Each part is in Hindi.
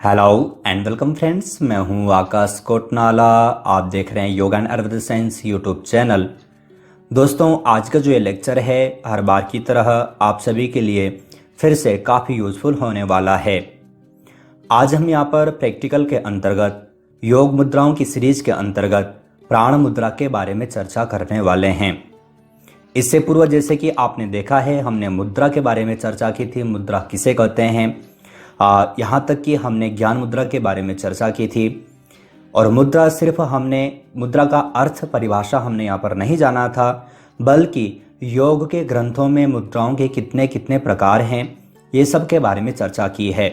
हेलो एंड वेलकम फ्रेंड्स, मैं हूं आकाश कोटनाला। आप देख रहे हैं yoga and Ayurveda science YouTube channel. दोस्तों, आज का जो ये लेक्चर है हर बार की तरह आप सभी के लिए फिर से काफ़ी यूजफुल होने वाला है। आज हम यहाँ पर प्रैक्टिकल के अंतर्गत योग मुद्राओं की सीरीज के अंतर्गत प्राण मुद्रा के बारे में चर्चा करने वाले हैं। इससे पूर्व जैसे कि आपने देखा है, हमने मुद्रा के बारे में चर्चा की थी। मुद्रा किसे कहते हैं, यहाँ तक कि हमने ज्ञान मुद्रा के बारे में चर्चा की थी। और मुद्रा सिर्फ हमने मुद्रा का अर्थ परिभाषा हमने यहाँ पर नहीं जाना था, बल्कि योग के ग्रंथों में मुद्राओं के कितने कितने प्रकार हैं ये सब के बारे में चर्चा की है।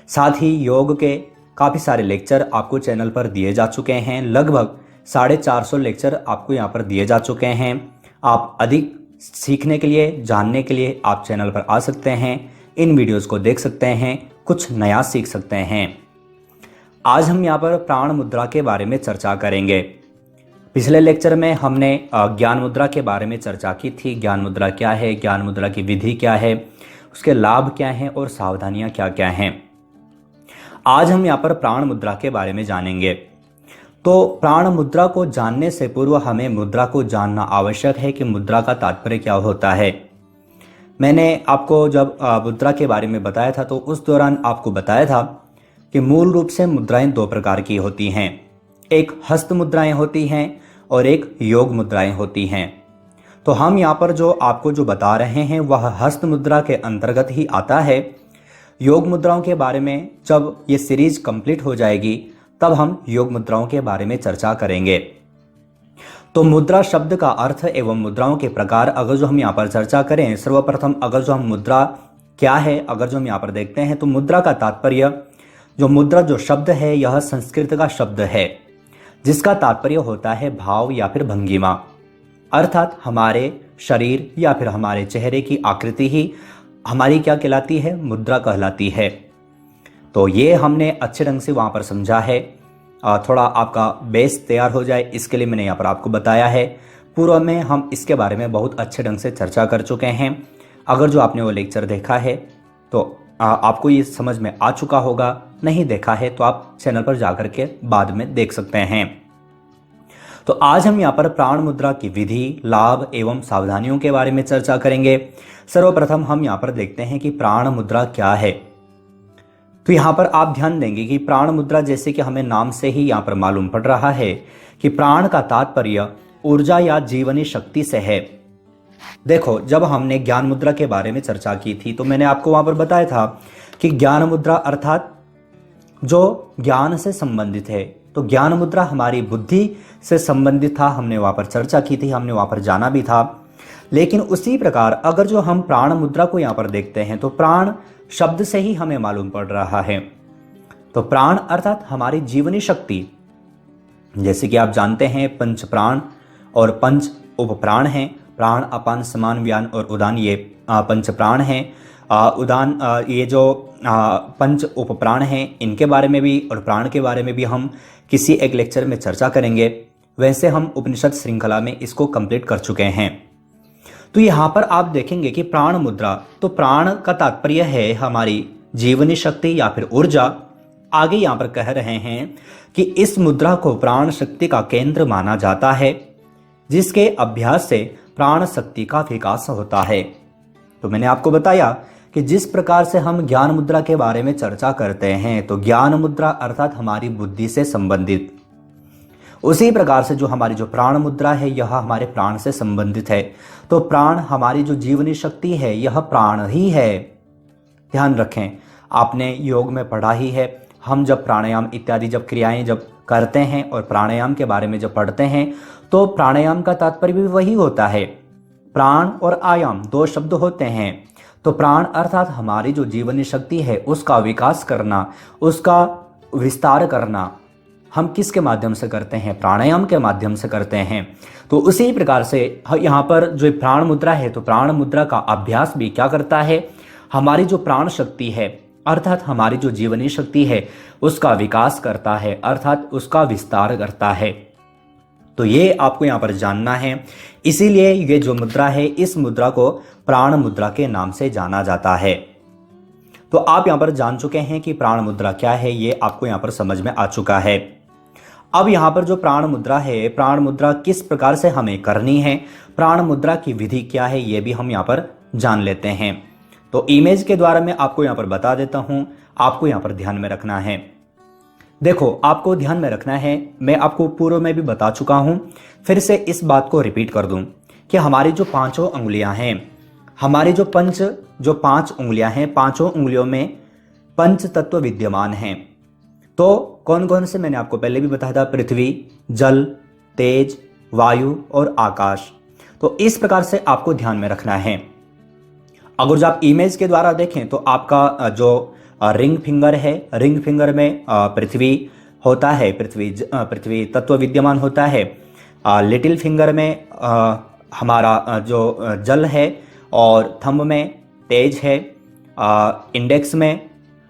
साथ ही योग के काफ़ी सारे लेक्चर आपको चैनल पर दिए जा चुके हैं। लगभग 450 लेक्चर आपको यहाँ पर दिए जा चुके हैं। आप अधिक सीखने के लिए, जानने के लिए आप चैनल पर आ सकते हैं, इन वीडियोस को देख सकते हैं, कुछ नया सीख सकते हैं। आज हम यहाँ पर प्राण मुद्रा के बारे में चर्चा करेंगे। पिछले लेक्चर में हमने ज्ञान मुद्रा के बारे में चर्चा की थी। ज्ञान मुद्रा क्या है, ज्ञान मुद्रा की विधि क्या है, उसके लाभ क्या हैं और सावधानियां क्या क्या हैं। आज हम यहाँ पर प्राण मुद्रा के बारे में जानेंगे। तो प्राण मुद्रा को जानने से पूर्व हमें मुद्रा को जानना आवश्यक है कि मुद्रा का तात्पर्य क्या होता है। मैंने आपको जब मुद्रा के बारे में बताया था तो उस दौरान आपको बताया था कि मूल रूप से मुद्राएं दो प्रकार की होती हैं। एक हस्त मुद्राएं होती हैं और एक योग मुद्राएं होती हैं। तो हम यहाँ पर जो आपको जो बता रहे हैं वह हस्त मुद्रा के अंतर्गत ही आता है। योग मुद्राओं के बारे में जब ये सीरीज कंप्लीट हो जाएगी तब हम योग मुद्राओं के बारे में चर्चा करेंगे। तो मुद्रा शब्द का अर्थ एवं मुद्राओं के प्रकार अगर जो हम यहाँ पर चर्चा करें, सर्वप्रथम अगर जो हम मुद्रा क्या है अगर जो हम यहाँ पर देखते हैं तो मुद्रा का तात्पर्य, जो मुद्रा जो शब्द है यह संस्कृत का शब्द है जिसका तात्पर्य होता है भाव या फिर भंगिमा। अर्थात हमारे शरीर या फिर हमारे चेहरे की आकृति ही हमारी क्या कहलाती है, मुद्रा कहलाती है। तो ये हमने अच्छे ढंग से वहाँ पर समझा है। थोड़ा आपका बेस तैयार हो जाए इसके लिए मैंने यहाँ पर आपको बताया है। पूर्व में हम इसके बारे में बहुत अच्छे ढंग से चर्चा कर चुके हैं। अगर जो आपने वो लेक्चर देखा है तो आपको ये समझ में आ चुका होगा, नहीं देखा है तो आप चैनल पर जाकर के बाद में देख सकते हैं। तो आज हम यहाँ पर प्राण मुद्रा की विधि, लाभ एवं सावधानियों के बारे में चर्चा करेंगे। सर्वप्रथम हम यहाँ पर देखते हैं कि प्राण मुद्रा क्या है। तो यहाँ पर आप ध्यान देंगे कि प्राण मुद्रा जैसे कि हमें नाम से ही यहाँ पर मालूम पड़ रहा है कि प्राण का तात्पर्य ऊर्जा या जीवनी शक्ति से है। देखो, जब हमने ज्ञान मुद्रा के बारे में चर्चा की थी तो मैंने आपको वहां पर बताया था कि ज्ञान मुद्रा अर्थात जो ज्ञान से संबंधित है। तो ज्ञान मुद्रा हमारी बुद्धि से संबंधित था, हमने वहां पर चर्चा की थी, हमने वहां पर जाना भी था। लेकिन उसी प्रकार अगर जो हम प्राण मुद्रा को यहाँ पर देखते हैं तो प्राण शब्द से ही हमें मालूम पड़ रहा है। तो प्राण अर्थात हमारी जीवनी शक्ति। जैसे कि आप जानते हैं पंच प्राण और पंच उपप्राण हैं। प्राण, अपान, समान, व्यान और उदान, ये पंच प्राण हैं। उदान, ये जो पंच उपप्राण हैं इनके बारे में भी और प्राण के बारे में भी हम किसी एक लेक्चर में चर्चा करेंगे। वैसे हम उपनिषद श्रृंखला में इसको कंप्लीट कर चुके हैं। तो यहाँ पर आप देखेंगे कि प्राण मुद्रा, तो प्राण का तात्पर्य है हमारी जीवनी शक्ति या फिर ऊर्जा। आगे यहाँ पर कह रहे हैं कि इस मुद्रा को प्राण शक्ति का केंद्र माना जाता है जिसके अभ्यास से प्राण शक्ति का विकास होता है। तो मैंने आपको बताया कि जिस प्रकार से हम ज्ञान मुद्रा के बारे में चर्चा करते हैं तो ज्ञान मुद्रा अर्थात हमारी बुद्धि से संबंधित, उसी प्रकार से जो हमारी जो प्राण मुद्रा है यह हमारे प्राण से संबंधित है। तो प्राण हमारी जो जीवनी शक्ति है यह प्राण ही है। ध्यान रखें, आपने योग में पढ़ा ही है। हम जब प्राणायाम इत्यादि जब क्रियाएं जब करते हैं और प्राणायाम के बारे में जब पढ़ते हैं तो प्राणायाम का तात्पर्य भी वही होता है। प्राण और आयाम दो शब्द होते हैं। तो प्राण अर्थात हमारी जो जीवनी शक्ति है उसका विकास करना, उसका विस्तार करना हम किसके माध्यम से करते हैं, प्राणायाम के माध्यम से करते हैं। तो उसी प्रकार से यहाँ पर जो प्राण मुद्रा है तो प्राण मुद्रा का अभ्यास भी क्या करता है, हमारी जो प्राण शक्ति है अर्थात हमारी जो जीवनी शक्ति है उसका विकास करता है, अर्थात उसका विस्तार करता है। तो ये आपको यहाँ पर जानना है। इसीलिए ये जो मुद्रा है इस मुद्रा को प्राण मुद्रा के नाम से जाना जाता है। तो आप यहाँ पर जान चुके हैं कि प्राण मुद्रा क्या है, ये आपको यहाँ पर समझ में आ चुका है। अब यहाँ पर जो प्राण मुद्रा है, प्राण मुद्रा किस प्रकार से हमें करनी है, प्राण मुद्रा की विधि क्या है, ये भी हम यहाँ पर जान लेते हैं। तो इमेज के द्वारा मैं आपको यहाँ पर बता देता हूँ, आपको यहाँ पर ध्यान में रखना है। देखो, आपको ध्यान में रखना है, मैं आपको पूर्व में भी बता चुका हूँ, फिर से इस बात को रिपीट कर दूं कि हमारी जो पांचों उंगलियां हैं, हमारी जो पांच उंगलियां हैं, पांचों उंगलियों में पंच तत्व विद्यमान हैं। तो कौन कौन से मैंने आपको पहले भी बताया था, पृथ्वी, जल, तेज, वायु और आकाश। तो इस प्रकार से आपको ध्यान में रखना है। अगर जो आप इमेज के द्वारा देखें तो आपका जो रिंग फिंगर है, रिंग फिंगर में पृथ्वी होता है, पृथ्वी तत्व विद्यमान होता है। लिटिल फिंगर में हमारा जो जल है, और थंब में तेज है, इंडेक्स में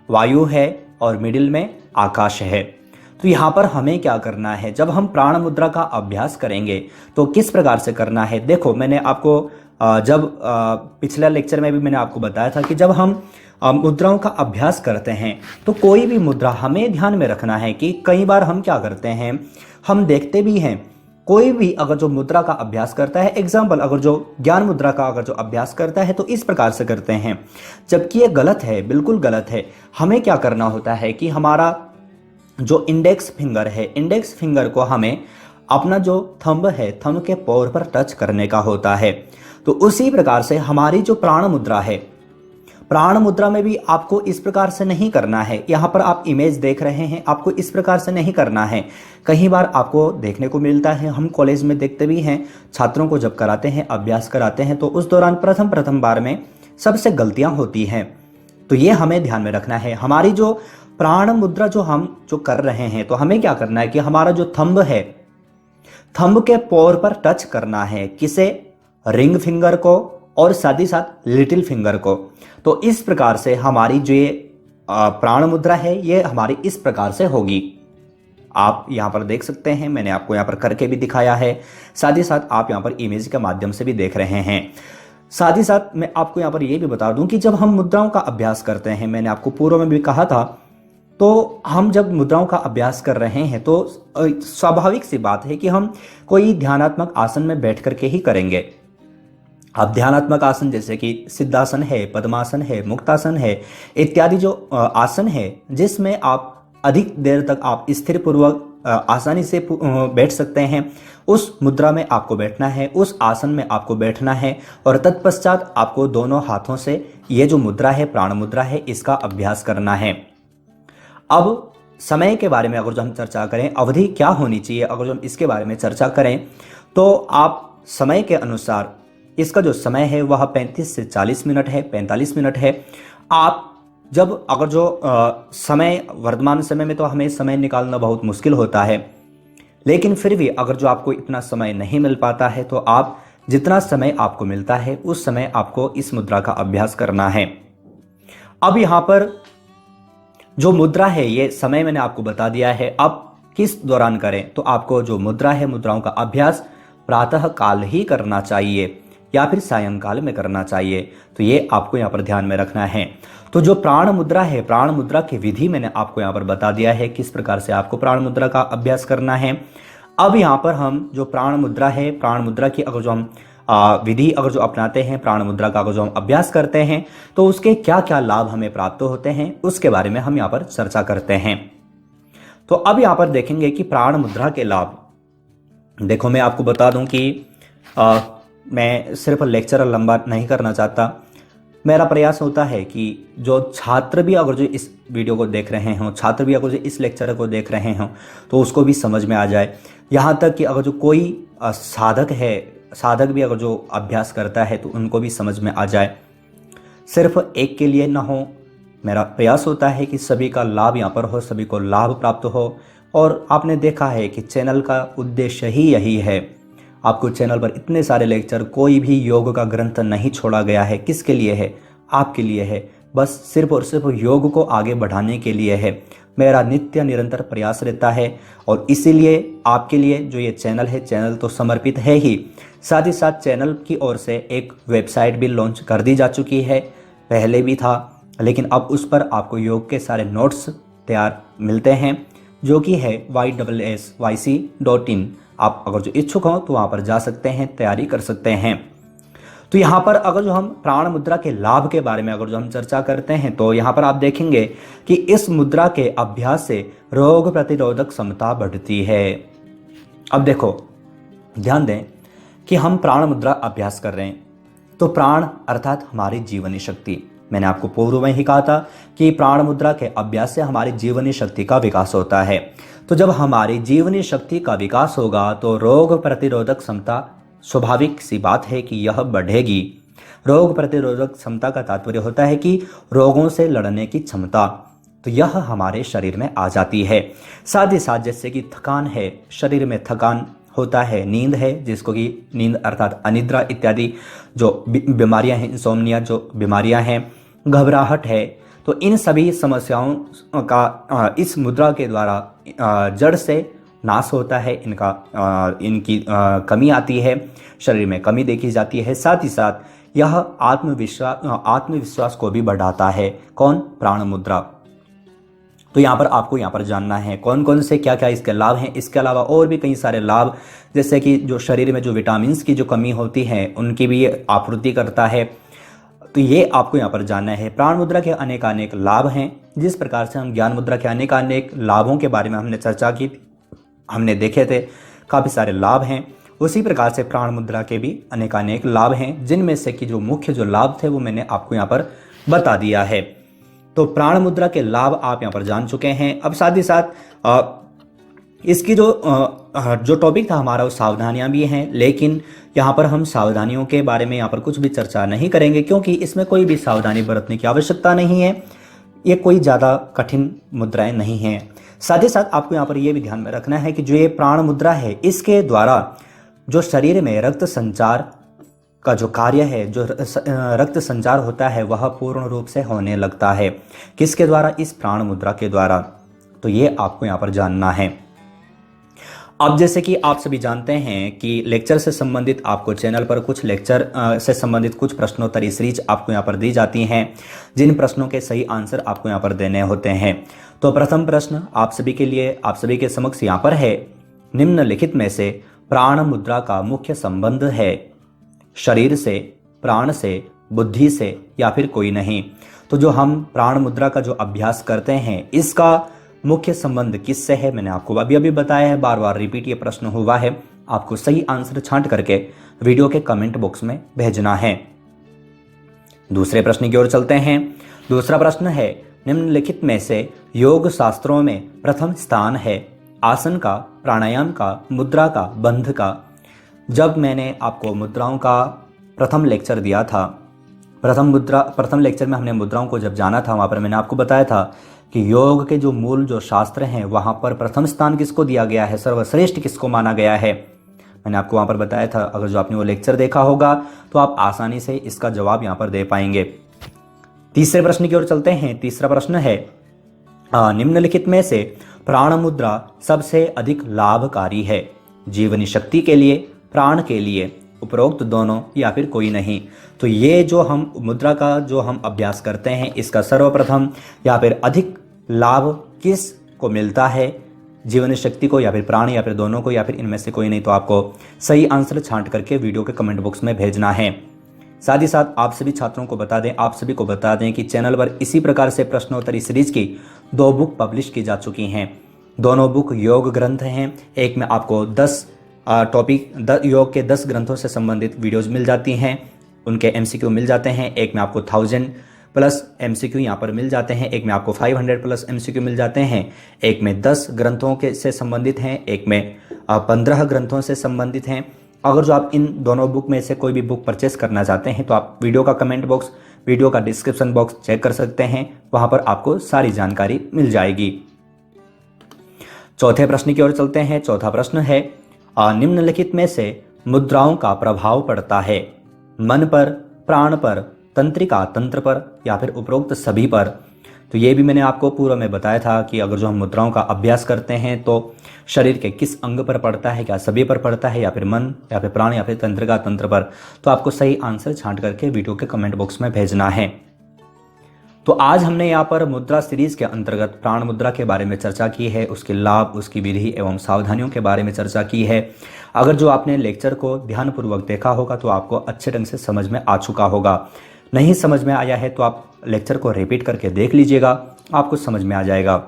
वायु है, और मिडिल में आकाश है। तो यहाँ पर हमें क्या करना है, जब हम प्राण मुद्रा का अभ्यास करेंगे तो किस प्रकार से करना है। देखो, मैंने आपको जब पिछले लेक्चर में भी मैंने आपको बताया था कि जब हम मुद्राओं का अभ्यास करते हैं तो कोई भी मुद्रा हमें ध्यान में रखना है कि कई बार हम क्या करते हैं, हम देखते भी हैं, कोई भी अगर जो मुद्रा का अभ्यास करता है, एग्जाम्पल अगर जो ज्ञान मुद्रा का अगर जो अभ्यास करता है तो इस प्रकार से करते हैं, जबकि ये गलत है, बिल्कुल गलत है। हमें क्या करना होता है कि हमारा जो इंडेक्स फिंगर है, इंडेक्स फिंगर को हमें अपना जो थंब है, थंब के पोर पर टच करने का होता है। तो उसी प्रकार से हमारी जो प्राण मुद्रा है, प्राण मुद्रा में भी आपको इस प्रकार से नहीं करना है। यहाँ पर आप इमेज देख रहे हैं, आपको इस प्रकार से नहीं करना है। कई बार आपको देखने को मिलता है, हम कॉलेज में देखते भी हैं, छात्रों को जब कराते हैं, अभ्यास कराते हैं, तो उस दौरान प्रथम बार में सबसे गलतियां होती हैं। तो ये हमें ध्यान में रखना है। हमारी जो प्राण मुद्रा जो कर रहे हैं, तो हमें क्या करना है कि हमारा जो थंब है, थंब के पोर पर टच करना है, किसे, रिंग फिंगर को, और साथ ही साथ लिटिल फिंगर को। तो इस प्रकार से हमारी जो ये प्राण मुद्रा है, ये हमारी इस प्रकार से होगी। आप यहाँ पर देख सकते हैं, मैंने आपको यहाँ पर करके भी दिखाया है, साथ ही साथ आप यहाँ पर इमेज के माध्यम से भी देख रहे हैं। साथ ही साथ मैं आपको यहाँ पर ये भी बता दूं कि जब हम मुद्राओं का अभ्यास करते हैं, मैंने आपको पूर्व में भी कहा था, तो हम जब मुद्राओं का अभ्यास कर रहे हैं तो स्वाभाविक सी बात है कि हम कोई ध्यानात्मक आसन में बैठ करके ही करेंगे। अब ध्यानात्मक आसन जैसे कि सिद्धासन है, पद्मासन है, मुक्तासन है, इत्यादि जो आसन है, जिसमें आप अधिक देर तक आप स्थिर पूर्वक आसानी से बैठ सकते हैं, उस मुद्रा में आपको बैठना है, उस आसन में आपको बैठना है, और तत्पश्चात आपको दोनों हाथों से ये जो मुद्रा है, प्राण मुद्रा है, इसका अभ्यास करना है। अब समय के बारे में अगर जो हम चर्चा करें, अवधि क्या होनी चाहिए, अगर जो हम इसके बारे में चर्चा करें, तो आप समय के अनुसार इसका जो समय है वह 35 से 40 मिनट है, 45 मिनट है। आप जब अगर जो समय, वर्तमान समय में तो हमें समय निकालना बहुत मुश्किल होता है, लेकिन फिर भी अगर जो आपको इतना समय नहीं मिल पाता है, तो आप जितना समय आपको मिलता है उस समय आपको इस मुद्रा का अभ्यास करना है। अब यहाँ पर जो मुद्रा है, ये समय मैंने आपको बता दिया है। अब किस दौरान करें, तो आपको जो मुद्रा है, मुद्राओं का अभ्यास प्रातः काल ही करना चाहिए या फिर सायंकाल में करना चाहिए। तो ये आपको यहाँ पर ध्यान में रखना है। तो जो प्राण मुद्रा है, प्राण मुद्रा की विधि मैंने आपको यहाँ पर बता दिया है, किस प्रकार से आपको प्राण मुद्रा का अभ्यास करना है। अब यहाँ पर हम जो प्राण मुद्रा है, प्राण मुद्रा की अगर जो हम विधि अगर जो अपनाते हैं, प्राण मुद्रा का अगर जो हम अभ्यास करते हैं, तो उसके क्या क्या लाभ हमें प्राप्त होते हैं, उसके बारे में हम यहाँ पर चर्चा करते हैं। तो अब यहाँ पर देखेंगे कि प्राण मुद्रा के लाभ। देखो, मैं आपको बता दूं कि मैं सिर्फ लेक्चर लंबा नहीं करना चाहता। मेरा प्रयास होता है कि जो छात्र भी अगर जो इस वीडियो को देख रहे हों, छात्र भी अगर जो इस लेक्चर को देख रहे हों, तो उसको भी समझ में आ जाए। यहाँ तक कि अगर जो कोई साधक है, साधक भी अगर जो अभ्यास करता है, तो उनको भी समझ में आ जाए। सिर्फ एक के लिए ना हो, मेरा प्रयास होता है कि सभी का लाभ यहाँ पर हो, सभी को लाभ प्राप्त हो। और आपने देखा है कि चैनल का उद्देश्य ही यही है। आपको चैनल पर इतने सारे लेक्चर, कोई भी योग का ग्रंथ नहीं छोड़ा गया है। किसके लिए है? आपके लिए है। बस सिर्फ और सिर्फ योग को आगे बढ़ाने के लिए है। मेरा नित्य निरंतर प्रयास रहता है, और इसीलिए आपके लिए जो ये चैनल है, चैनल तो समर्पित है ही, साथ ही साथ चैनल की ओर से एक वेबसाइट भी लॉन्च कर दी जा चुकी है। पहले भी था, लेकिन अब उस पर आपको योग के सारे नोट्स तैयार मिलते हैं, जो कि है YSSYC.in। आप अगर जो इच्छुक हो तो वहाँ पर जा सकते हैं, तैयारी कर सकते हैं। तो यहाँ पर अगर जो हम प्राण मुद्रा के लाभ के बारे में अगर जो हम चर्चा करते हैं तो यहाँ पर आप देखेंगे कि इस मुद्रा के अभ्यास से रोग प्रतिरोधक क्षमता बढ़ती है। अब देखो, ध्यान दें कि हम प्राण मुद्रा अभ्यास कर रहे हैं, तो प्राण अर्थात हमारी जीवनी शक्ति, मैंने आपको पूर्व में ही कहा था कि प्राण मुद्रा के अभ्यास से हमारी जीवनी शक्ति का विकास होता है। तो जब हमारी जीवनी शक्ति का विकास होगा तो रोग प्रतिरोधक क्षमता, स्वाभाविक सी बात है कि यह बढ़ेगी। रोग प्रतिरोधक क्षमता का तात्पर्य होता है कि रोगों से लड़ने की क्षमता, तो यह हमारे शरीर में आ जाती है। साथ ही साथ जैसे कि थकान है, शरीर में थकान होता है, नींद है जिसको कि नींद अर्थात अनिद्रा इत्यादि जो बीमारियां हैं, इंसोम्निया जो बीमारियां हैं, घबराहट है, तो इन सभी समस्याओं का इस मुद्रा के द्वारा जड़ से नाश होता है, इनकी कमी आती है, शरीर में कमी देखी जाती है। साथ ही साथ यह आत्मविश्वास को भी बढ़ाता है। कौन? प्राण मुद्रा। तो यहाँ पर आपको यहाँ पर जानना है कौन कौन से क्या क्या इसके लाभ हैं। इसके अलावा और भी कई सारे लाभ, जैसे कि जो शरीर में जो विटामिन की जो कमी होती है उनकी भी आपूर्ति करता है, तो ये आपको यहाँ पर जानना है। प्राण मुद्रा के अनेक लाभ हैं। जिस प्रकार से हम ज्ञान मुद्रा के अनेक लाभों के बारे में हमने चर्चा की, हमने देखे थे, काफ़ी सारे लाभ हैं, उसी प्रकार से प्राण मुद्रा के भी अनेक लाभ हैं, जिनमें से कि जो मुख्य जो लाभ थे वो मैंने आपको यहाँ पर बता दिया है। तो प्राण मुद्रा के लाभ आप यहाँ पर जान चुके हैं। अब साथ ही साथ इसकी जो टॉपिक था हमारा, वो सावधानियां भी हैं, लेकिन यहाँ पर हम सावधानियों के बारे में यहाँ पर कुछ भी चर्चा नहीं करेंगे, क्योंकि इसमें कोई भी सावधानी बरतने की आवश्यकता नहीं है। ये कोई ज़्यादा कठिन मुद्राएं नहीं हैं। साथ ही साथ आपको यहाँ पर यह भी ध्यान में रखना है कि जो ये प्राण मुद्रा है, इसके द्वारा जो शरीर में रक्त संचार का जो कार्य है, जो रक्त संचार होता है, वह पूर्ण रूप से होने लगता है। किसके द्वारा? इस प्राण मुद्रा के द्वारा। तो ये आपको यहाँ पर जानना है। अब जैसे कि आप सभी जानते हैं कि लेक्चर से संबंधित आपको चैनल पर कुछ लेक्चर से संबंधित कुछ प्रश्नोत्तरी सीरीज आपको यहाँ पर दी जाती हैं, जिन प्रश्नों के सही आंसर आपको यहाँ पर देने होते हैं। तो प्रथम प्रश्न आप सभी के लिए, आप सभी के समक्ष यहाँ पर है, निम्नलिखित में से प्राण मुद्रा का मुख्य संबंध है शरीर से, प्राण से, बुद्धि से या फिर कोई नहीं। तो जो हम प्राण मुद्रा का जो अभ्यास करते हैं, इसका मुख्य संबंध किससे है, मैंने आपको अभी बताया है, बार बार रिपीट ये प्रश्न हुआ है। आपको सही आंसर छांट करके वीडियो के कमेंट बॉक्स में भेजना है। दूसरे प्रश्न की ओर चलते हैं। दूसरा प्रश्न है, निम्नलिखित में से योग शास्त्रों में प्रथम स्थान है आसन का, प्राणायाम का, मुद्रा का, बंध का। जब मैंने आपको मुद्राओं का प्रथम लेक्चर दिया था, प्रथम लेक्चर में हमने मुद्राओं को जब जाना था, वहाँ पर मैंने आपको बताया था कि योग के जो मूल जो शास्त्र हैं वहाँ पर प्रथम स्थान किसको दिया गया है, सर्वश्रेष्ठ किसको माना गया है। मैंने आपको वहाँ पर बताया था। अगर जो आपने वो लेक्चर देखा होगा तो आप आसानी से इसका जवाब यहाँ पर दे पाएंगे। तीसरे प्रश्न की ओर चलते हैं। तीसरा प्रश्न है, निम्नलिखित में से प्राण मुद्रा सबसे अधिक लाभकारी है जीवनी शक्ति के लिए, प्राण के लिए, उपरोक्त दोनों या फिर कोई नहीं। तो ये जो हम मुद्रा का जो हम अभ्यास करते हैं, इसका सर्वप्रथम या फिर अधिक लाभ किस को मिलता है, जीवन शक्ति को या फिर प्राण या फिर दोनों को या फिर इनमें से कोई नहीं। तो आपको सही आंसर छांट करके वीडियो के कमेंट बॉक्स में भेजना है। साथ ही साथ आप सभी छात्रों को बता दें, आप सभी को बता दें कि चैनल पर इसी प्रकार से प्रश्नोत्तरी सीरीज की 2 बुक पब्लिश की जा चुकी हैं। दोनों बुक योग ग्रंथ हैं। एक में आपको 10 योग के 10 ग्रंथों से संबंधित वीडियोज मिल जाती हैं, उनके MCQ मिल जाते हैं। एक में आपको 1000+ MCQ यहाँ पर मिल जाते हैं, एक में आपको 500+ MCQ मिल जाते हैं। एक में 10 ग्रंथों के से संबंधित हैं, एक में 15 ग्रंथों से संबंधित हैं। अगर जो आप इन दोनों बुक में से कोई भी बुक परचेस करना चाहते हैं तो आप वीडियो का कमेंट बॉक्स, वीडियो का डिस्क्रिप्शन बॉक्स चेक कर सकते हैं, वहाँ पर आपको सारी जानकारी मिल जाएगी। चौथे प्रश्न की ओर चलते हैं। चौथा प्रश्न है, निम्नलिखित में से मुद्राओं का प्रभाव पड़ता है मन पर, प्राण पर, तंत्रिका तंत्र पर या फिर उपरोक्त सभी पर। तो ये भी मैंने आपको पूर्व में बताया था कि अगर जो हम मुद्राओं का अभ्यास करते हैं तो शरीर के किस अंग पर पड़ता है, क्या सभी पर पड़ता है या फिर मन या फिर प्राण या फिर तंत्रिका तंत्र पर। तो आपको सही आंसर छांट करके वीडियो के कमेंट बॉक्स में भेजना है। तो आज हमने यहाँ पर मुद्रा सीरीज के अंतर्गत प्राण मुद्रा के बारे में चर्चा की है, उसके लाभ, उसकी विधि एवं सावधानियों के बारे में चर्चा की है। अगर जो आपने लेक्चर को ध्यानपूर्वक देखा होगा तो आपको अच्छे ढंग से समझ में आ चुका होगा। नहीं समझ में आया है तो आप लेक्चर को रिपीट करके देख लीजिएगा, आपको समझ में आ जाएगा।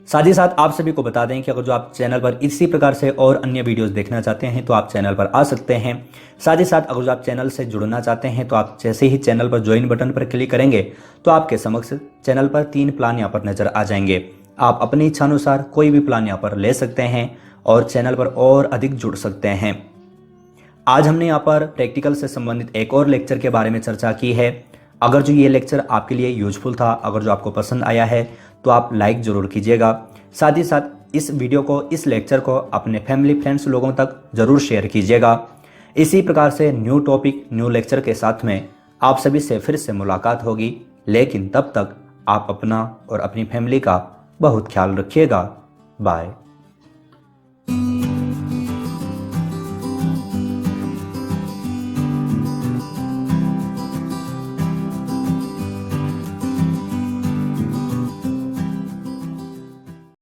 साथ ही साथ आप सभी को बता दें कि अगर जो आप चैनल पर इसी प्रकार से और अन्य वीडियोस देखना चाहते हैं तो आप चैनल पर आ सकते हैं। साथ ही साथ अगर जो आप चैनल से जुड़ना चाहते हैं तो आप जैसे ही चैनल पर ज्वाइन बटन पर क्लिक करेंगे तो आपके समक्ष चैनल पर 3 प्लान यहाँ पर नजर आ जाएंगे। आप अपनी इच्छा अनुसार कोई भी प्लान यहाँ पर ले सकते हैं और चैनल पर और अधिक जुड़ सकते हैं। आज हमने यहाँ पर प्रैक्टिकल से संबंधित एक और लेक्चर के बारे में चर्चा की है। अगर जो ये लेक्चर आपके लिए यूजफुल था, अगर जो आपको पसंद आया है तो आप लाइक जरूर कीजिएगा। साथ ही साथ इस वीडियो को, इस लेक्चर को अपने फैमिली फ्रेंड्स लोगों तक जरूर शेयर कीजिएगा। इसी प्रकार से न्यू टॉपिक, न्यू लेक्चर के साथ में आप सभी से फिर से मुलाकात होगी, लेकिन तब तक आप अपना और अपनी फैमिली का बहुत ख्याल रखिएगा। बाय।